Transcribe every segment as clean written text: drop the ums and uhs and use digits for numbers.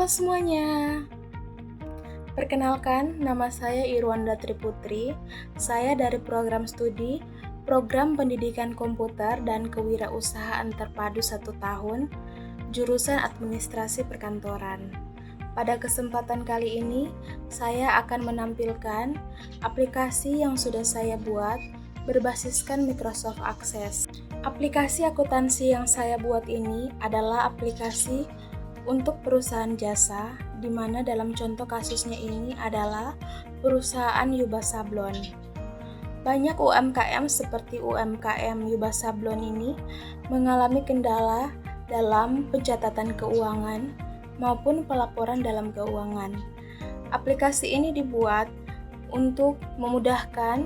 semuanya, perkenalkan nama saya Irwanda Triputri. Saya dari program studi Program Pendidikan Komputer dan Kewirausahaan Terpadu 1 tahun, jurusan Administrasi Perkantoran. Pada kesempatan kali ini, saya akan menampilkan aplikasi yang sudah saya buat berbasiskan Microsoft Access. Aplikasi akuntansi yang saya buat ini adalah aplikasi untuk perusahaan jasa, di mana dalam contoh kasusnya ini adalah perusahaan Yuba Sablon. Banyak UMKM seperti UMKM Yuba Sablon ini mengalami kendala dalam pencatatan keuangan maupun pelaporan dalam keuangan. Aplikasi ini dibuat untuk memudahkan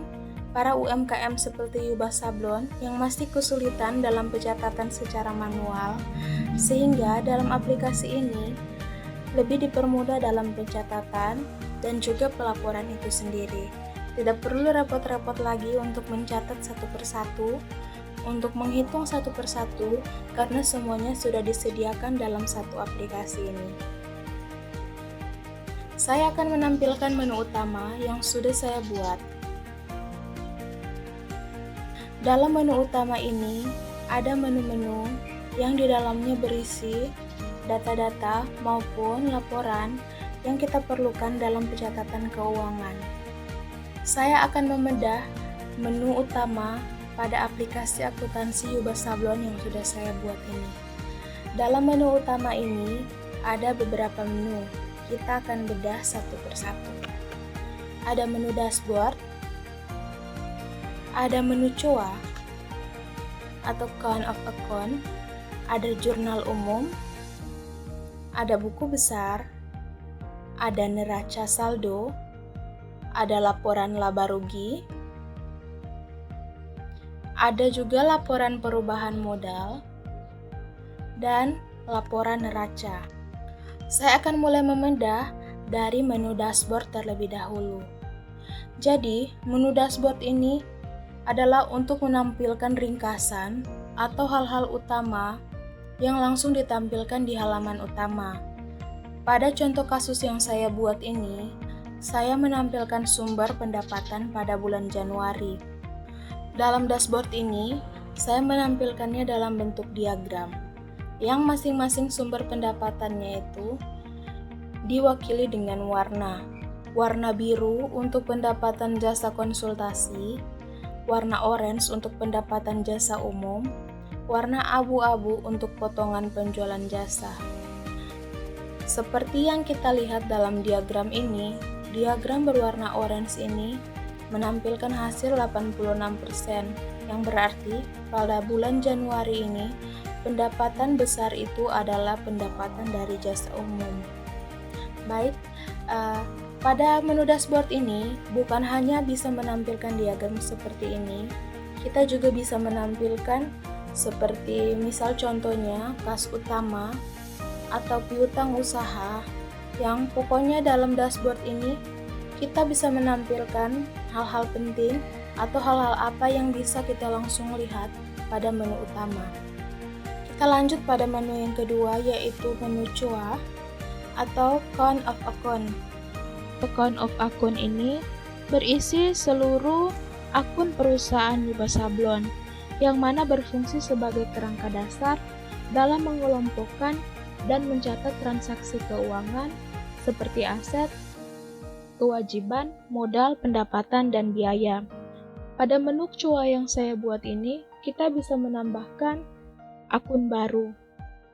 para UMKM seperti Yuba Sablon yang masih kesulitan dalam pencatatan secara manual, sehingga dalam aplikasi ini lebih dipermudah dalam pencatatan dan juga pelaporan itu sendiri. Tidak perlu repot-repot lagi untuk mencatat satu persatu, untuk menghitung satu persatu, karena semuanya sudah disediakan dalam satu aplikasi ini. Saya akan menampilkan menu utama yang sudah saya buat. Dalam menu utama ini, ada menu-menu yang di dalamnya berisi data-data maupun laporan yang kita perlukan dalam pencatatan keuangan. Saya akan membedah menu utama pada aplikasi akuntansi Yuba Sablon yang sudah saya buat ini. Dalam menu utama ini, ada beberapa menu. Kita akan bedah satu persatu. Ada menu dashboard, ada menu COA atau count of account, ada jurnal umum, ada buku besar, ada neraca saldo, ada laporan laba rugi, ada juga laporan perubahan modal, dan laporan neraca. Saya akan mulai membedah dari menu dashboard terlebih dahulu. Jadi, menu dashboard ini adalah untuk menampilkan ringkasan atau hal-hal utama yang langsung ditampilkan di halaman utama. Pada contoh kasus yang saya buat ini, saya menampilkan sumber pendapatan pada bulan Januari. Dalam dashboard ini, saya menampilkannya dalam bentuk diagram, yang masing-masing sumber pendapatannya itu diwakili dengan warna. Warna biru untuk pendapatan jasa konsultasi, warna orange untuk pendapatan jasa umum, warna abu-abu untuk potongan penjualan jasa. Seperti yang kita lihat dalam diagram ini, diagram berwarna orange ini menampilkan hasil 86%, yang berarti pada bulan Januari ini pendapatan besar itu adalah pendapatan dari jasa umum. Baik, pada menu dashboard ini bukan hanya bisa menampilkan diagram seperti ini, kita juga bisa menampilkan seperti misal contohnya kas utama atau piutang usaha, yang pokoknya dalam dashboard ini kita bisa menampilkan hal-hal penting atau hal-hal apa yang bisa kita langsung lihat pada menu utama. Kita lanjut pada menu yang kedua, yaitu menu COA atau count of account. Count of account ini berisi seluruh akun perusahaan Yuba Sablon, yang mana berfungsi sebagai kerangka dasar dalam mengelompokkan dan mencatat transaksi keuangan seperti aset, kewajiban, modal, pendapatan, dan biaya. Pada menu COA yang saya buat ini, kita bisa menambahkan akun baru.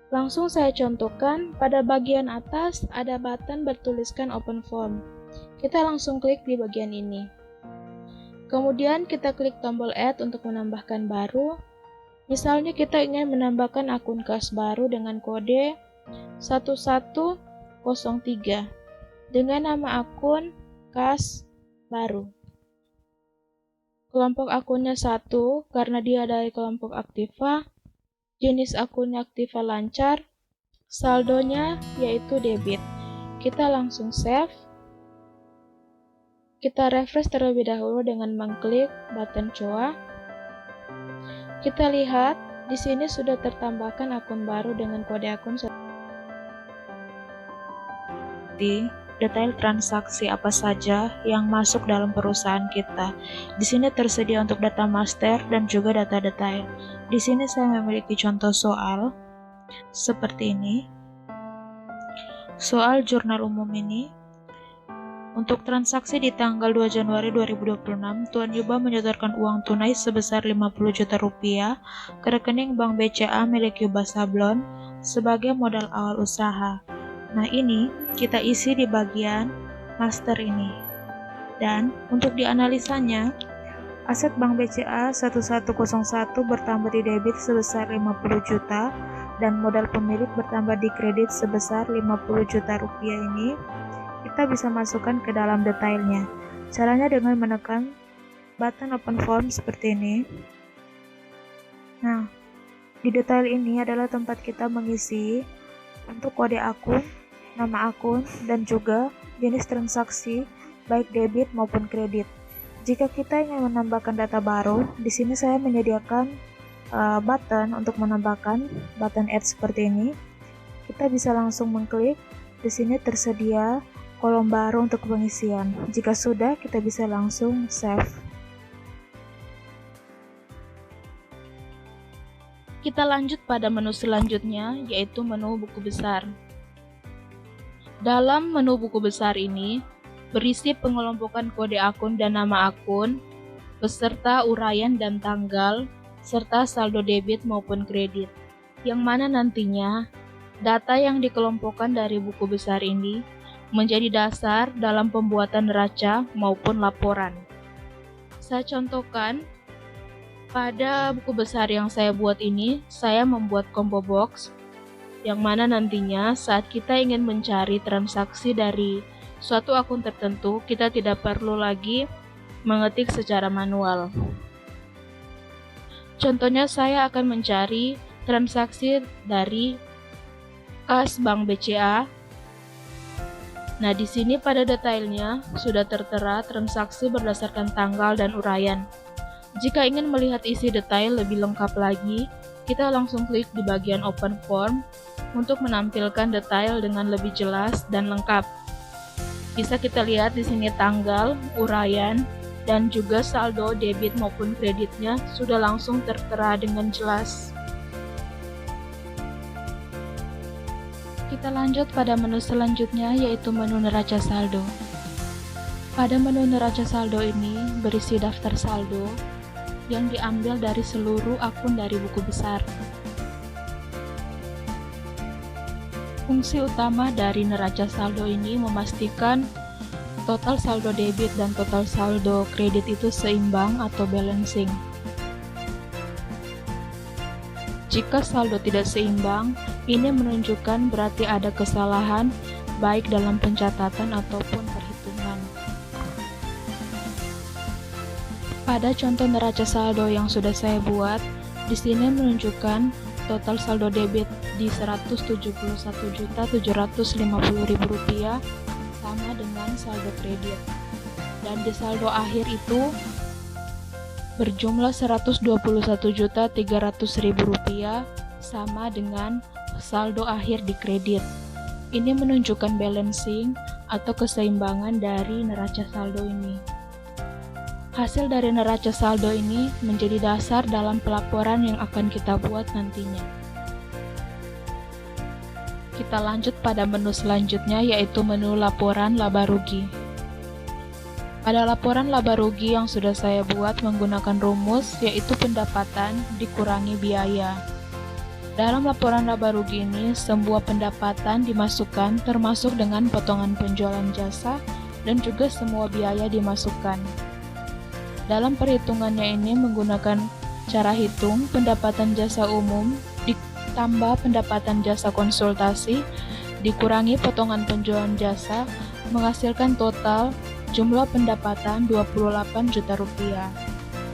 Langsung saya contohkan, pada bagian atas ada button bertuliskan open form. Kita langsung klik di bagian ini. Kemudian kita klik tombol add untuk menambahkan baru. Misalnya kita ingin menambahkan akun kas baru dengan kode 1103 dengan nama akun kas baru. Kelompok akunnya 1 karena dia dari kelompok aktiva. Jenis akunnya aktiva lancar, saldonya yaitu debit. Kita langsung save. Kita refresh terlebih dahulu dengan mengklik button COA. Kita lihat di sini sudah tertambahkan akun baru dengan kode akun. mengerti detail transaksi apa saja yang masuk dalam perusahaan kita. Di sini tersedia untuk data master dan juga data detail. Di sini saya memiliki contoh soal seperti ini. Soal jurnal umum ini, untuk transaksi di tanggal 2 Januari 2026, Tuan Yuba menyetorkan uang tunai sebesar 50 juta rupiah ke rekening Bank BCA milik Yuba Sablon sebagai modal awal usaha. Nah, ini kita isi di bagian master ini. Dan untuk dianalisanya, aset Bank BCA 1101 bertambah di debit sebesar 50 juta dan modal pemilik bertambah di kredit sebesar 50 juta rupiah ini kita bisa masukkan ke dalam detailnya. Caranya dengan menekan button open form seperti ini. Nah, di detail ini adalah tempat kita mengisi untuk kode akun, nama akun, dan juga jenis transaksi baik debit maupun kredit. Jika kita ingin menambahkan data baru, di sini saya menyediakan button untuk menambahkan button add seperti ini. Kita bisa langsung mengklik. Di sini tersedia kolom baru untuk pengisian. Jika sudah, kita bisa langsung save. Kita lanjut pada menu selanjutnya, yaitu menu buku besar. Dalam menu buku besar ini, berisi pengelompokan kode akun dan nama akun, beserta uraian dan tanggal, serta saldo debit maupun kredit, yang mana nantinya data yang dikelompokkan dari buku besar ini menjadi dasar dalam pembuatan neraca maupun laporan. Saya contohkan, pada buku besar yang saya buat ini, saya membuat combo box, yang mana nantinya saat kita ingin mencari transaksi dari suatu akun tertentu, kita tidak perlu lagi mengetik secara manual. Contohnya, saya akan mencari transaksi dari kas Bank BCA. Nah, di sini pada detailnya sudah tertera transaksi berdasarkan tanggal dan uraian. Jika ingin melihat isi detail lebih lengkap lagi, kita langsung klik di bagian open form untuk menampilkan detail dengan lebih jelas dan lengkap. Bisa kita lihat di sini tanggal, uraian, dan juga saldo debit maupun kreditnya sudah langsung tertera dengan jelas. Kita lanjut pada menu selanjutnya, yaitu menu neraca saldo. Pada menu neraca saldo ini berisi daftar saldo yang diambil dari seluruh akun dari buku besar. Fungsi utama dari neraca saldo ini memastikan total saldo debit dan total saldo kredit itu seimbang atau balancing. Jika saldo tidak seimbang, ini menunjukkan berarti ada kesalahan baik dalam pencatatan ataupun perhitungan. Pada contoh neraca saldo yang sudah saya buat, di sini menunjukkan total saldo debit di Rp171.750.000 sama dengan saldo kredit. Dan di saldo akhir itu berjumlah Rp121.300.000 sama dengan saldo akhir di kredit. Ini menunjukkan balancing atau keseimbangan dari neraca saldo ini. Hasil dari neraca saldo ini menjadi dasar dalam pelaporan yang akan kita buat nantinya. Kita lanjut pada menu selanjutnya, yaitu menu laporan laba rugi. Pada laporan laba rugi yang sudah saya buat menggunakan rumus, yaitu pendapatan dikurangi biaya. Dalam laporan laba rugi ini, semua pendapatan dimasukkan termasuk dengan potongan penjualan jasa dan juga semua biaya dimasukkan. Dalam perhitungannya ini menggunakan cara hitung pendapatan jasa umum ditambah pendapatan jasa konsultasi dikurangi potongan penjualan jasa menghasilkan total jumlah pendapatan Rp28 juta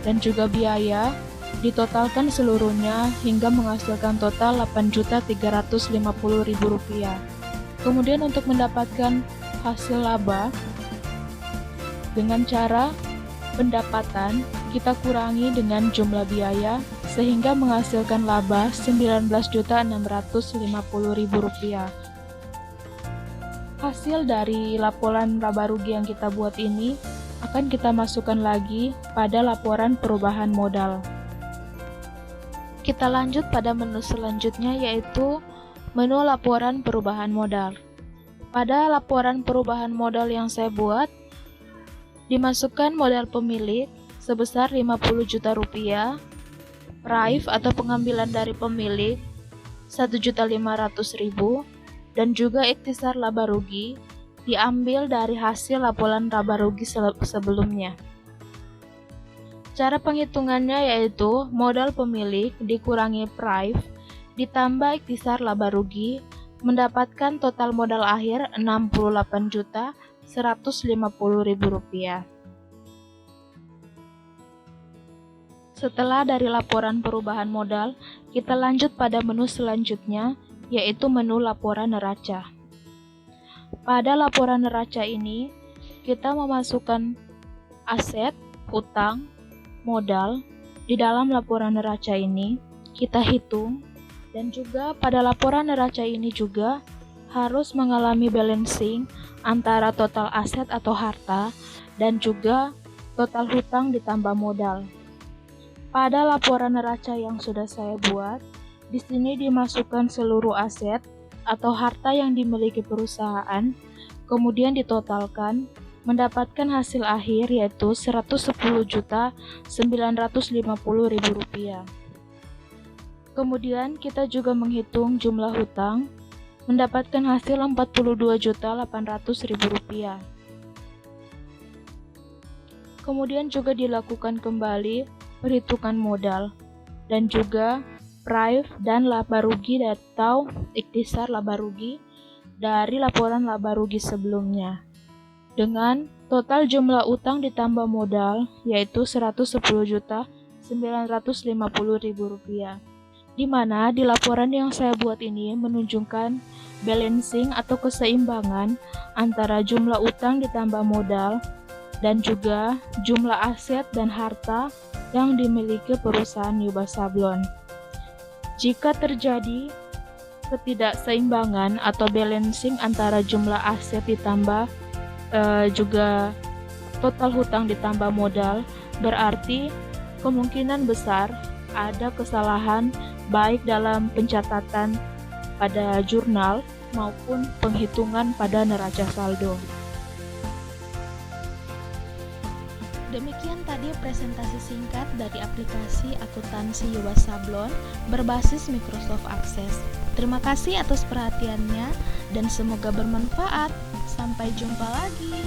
dan juga biaya ditotalkan seluruhnya hingga menghasilkan total Rp8.350.000. Kemudian untuk mendapatkan hasil laba dengan cara pendapatan kita kurangi dengan jumlah biaya sehingga menghasilkan laba Rp19.650.000. Hasil dari laporan laba rugi yang kita buat ini akan kita masukkan lagi pada laporan perubahan modal. Kita lanjut pada menu selanjutnya, yaitu menu laporan perubahan modal. Pada laporan perubahan modal yang saya buat, dimasukkan modal pemilik sebesar 50 juta rupiah, prive atau pengambilan dari pemilik 1.500.000, dan juga ikhtisar laba rugi diambil dari hasil laporan laba rugi sebelumnya. Cara penghitungannya yaitu modal pemilik dikurangi prive ditambah ikhtisar laba rugi mendapatkan total modal akhir Rp68.150.000. Setelah dari laporan perubahan modal, kita lanjut pada menu selanjutnya, yaitu menu laporan neraca. Pada laporan neraca ini, kita memasukkan aset, hutang, modal di dalam laporan neraca ini, kita hitung, dan juga pada laporan neraca ini juga harus mengalami balancing antara total aset atau harta dan juga total hutang ditambah modal. Pada laporan neraca yang sudah saya buat, di sini dimasukkan seluruh aset atau harta yang dimiliki perusahaan, kemudian ditotalkan, mendapatkan hasil akhir yaitu Rp110.950.000. Kemudian kita juga menghitung jumlah hutang, mendapatkan hasil Rp42.800.000. Kemudian juga dilakukan kembali perhitungan modal dan juga prive dan laba rugi atau ikhtisar laba rugi dari laporan laba rugi sebelumnya dengan total jumlah utang ditambah modal yaitu Rp110.950.000, di mana di laporan yang saya buat ini menunjukkan balancing atau keseimbangan antara jumlah utang ditambah modal dan juga jumlah aset dan harta yang dimiliki perusahaan Yuba Sablon. Jika terjadi ketidakseimbangan atau balancing antara jumlah aset ditambah juga total hutang ditambah modal, berarti kemungkinan besar ada kesalahan baik dalam pencatatan pada jurnal maupun penghitungan pada neraca saldo. Demikian tadi presentasi singkat dari aplikasi akuntansi Yuba Sablon berbasis Microsoft Access. Terima kasih atas perhatiannya dan semoga bermanfaat. Sampai jumpa lagi.